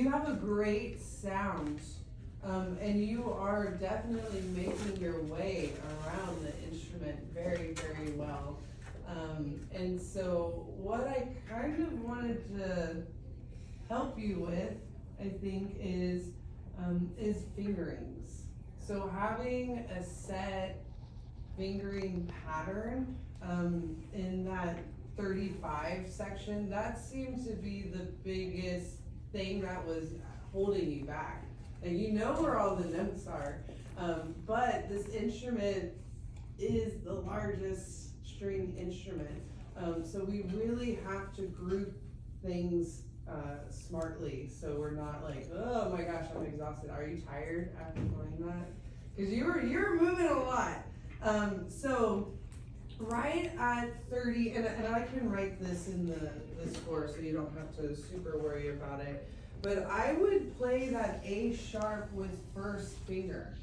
you have a great sound, and you are definitely making your way around the instrument very, very well. And so what I kind of wanted to help you with, I think, is fingerings. So having a set fingering pattern in that 35 section, that seems to be the biggest thing that was holding you back. And you know where all the notes are, but this instrument is the largest string instrument. So we really have to group things smartly, so we're not like, oh my gosh, I'm exhausted. Are you tired after playing that? Because you're moving a lot. So right at 30, and I can write this in the score so you don't have to super worry about it, but I would play that A sharp with first finger.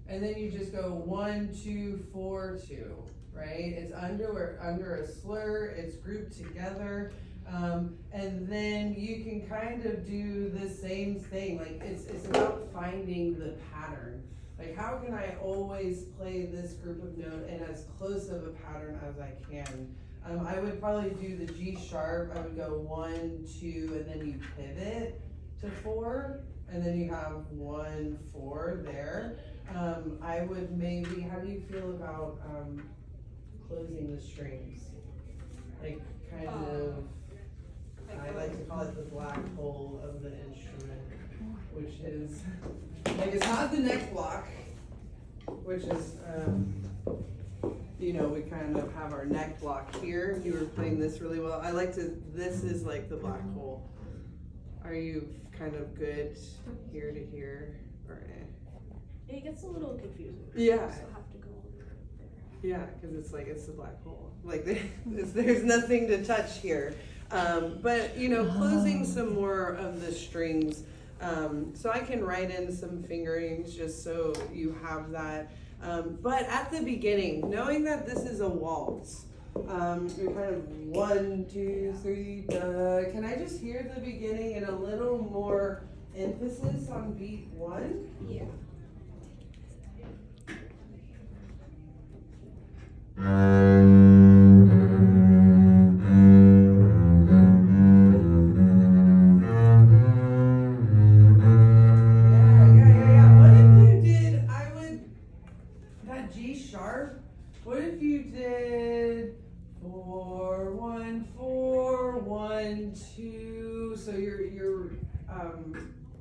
And then you just go 1, 2, 4, 2, right? It's under a slur, it's grouped together. And then you can kind of do the same thing. Like it's about finding the pattern. Like how can I always play this group of note in as close of a pattern as I can? I would probably do the G sharp. I would go 1, 2, and then you pivot to 4, and then you have 1, 4 there. I would maybe, how do you feel about closing the strings? Like kind of, I like to call it the black hole of the instrument, which is, like it's not the neck block, which is, you know, we kind of have our neck block here. You were playing this really well. I like to, this is like the black hole. Are you kind of good here to here, or eh? It gets a little confusing. Yeah. You also have to go over there. Yeah, because it's like, it's the black hole. Like there's nothing to touch here. But, you know, closing some more of the strings. So I can write in some fingerings just so you have that. But at the beginning, knowing that this is a waltz, you're kind of 1, 2, 3, da. Can I just hear the beginning and a little more emphasis on beat 1? Yeah. What if you did 4, 1, 4, 1, 2? So you're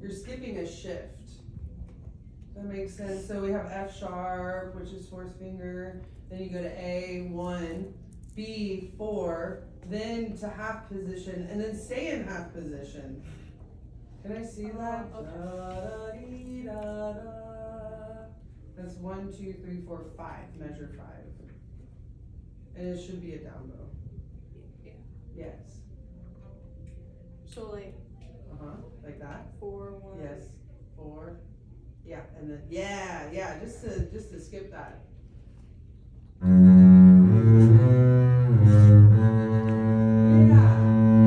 skipping a shift. Does that make sense? So we have F sharp, which is fourth finger. Then you go to A, 1, B, 4, then to half position, and then stay in half position. Can I see that? Okay. Da, dee, da, da. That's 1, 2, 3, 4, 5. Measure 5. And it should be a down bow. Yeah. Yes. So like. Like that. 4, 1. Yes. 4. Yeah, and then yeah. Just to skip that. Yeah,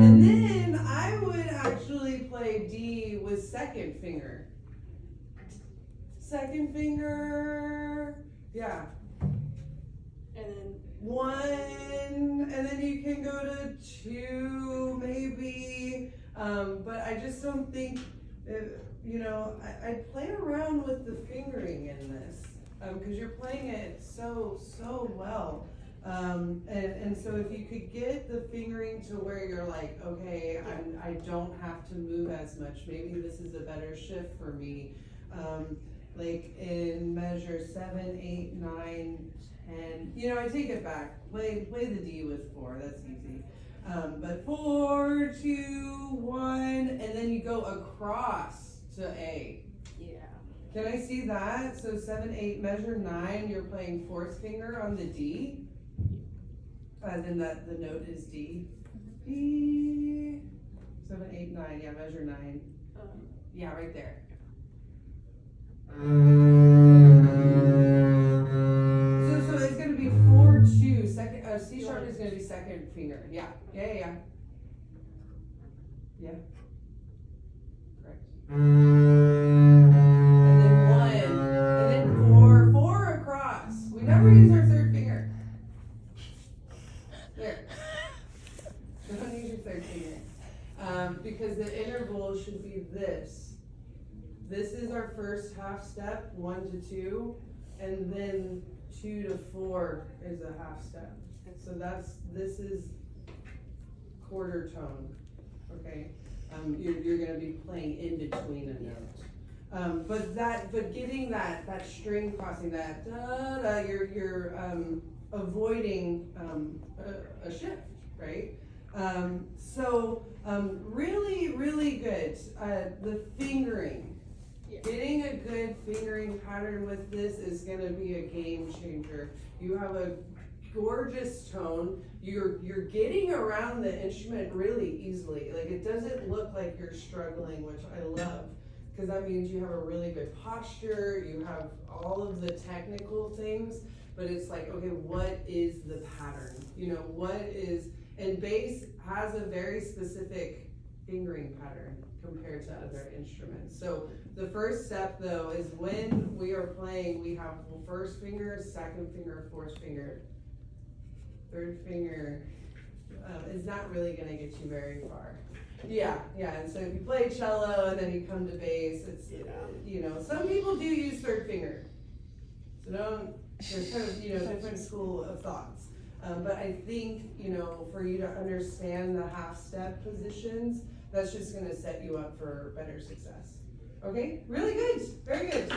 and then I would actually play D with second finger. Second finger. Yeah. And then 1, and then you can go to 2 maybe, but I just don't think, you know, I play around with the fingering in this, because you're playing it so well, and so if you could get the fingering to where you're like, okay, I don't have to move as much, maybe this is a better shift for me, like in measure 7, 8, 9, 10, you know, I take it back, play the D with 4, that's easy, but 4, 2, 1, and then you go across to A. yeah. Can I see that? So 7, 8, measure 9, you're playing fourth finger on the D, then that the note is D. D, 7, 8, 9, yeah, measure 9. Yeah, right there. So it's going to be 4, 2, second, C sharp is going to be second finger. Yeah. Correct. And then 1, and then 4 across. We never use our third finger. There. Don't use your third finger. Because the interval should be this. This is our first half step, 1 to 2, and then 2 to 4 is a half step. So this is quarter tone, okay? You're gonna be playing in between a note. But getting that string crossing, that da da, you're avoiding a shift, right? Really, really good. The fingering. Yeah. Getting a good fingering pattern with this is gonna be a game changer. You have a gorgeous tone. You're getting around the instrument really easily. Like, it doesn't look like you're struggling, which I love, because that means you have a really good posture, you have all of the technical things, but it's like, okay, what is the pattern? You know, what is, and bass has a very specific fingering pattern compared to other instruments. So the first step though is when we are playing, we have first finger, second finger, fourth finger. Third finger is not really gonna get you very far. Yeah, and so if you play cello and then you come to bass, it's, you know, some people do use third finger. So there's kind of, different school of thoughts. But I think, for you to understand the half step positions, that's just gonna set you up for better success. Okay, really good, very good.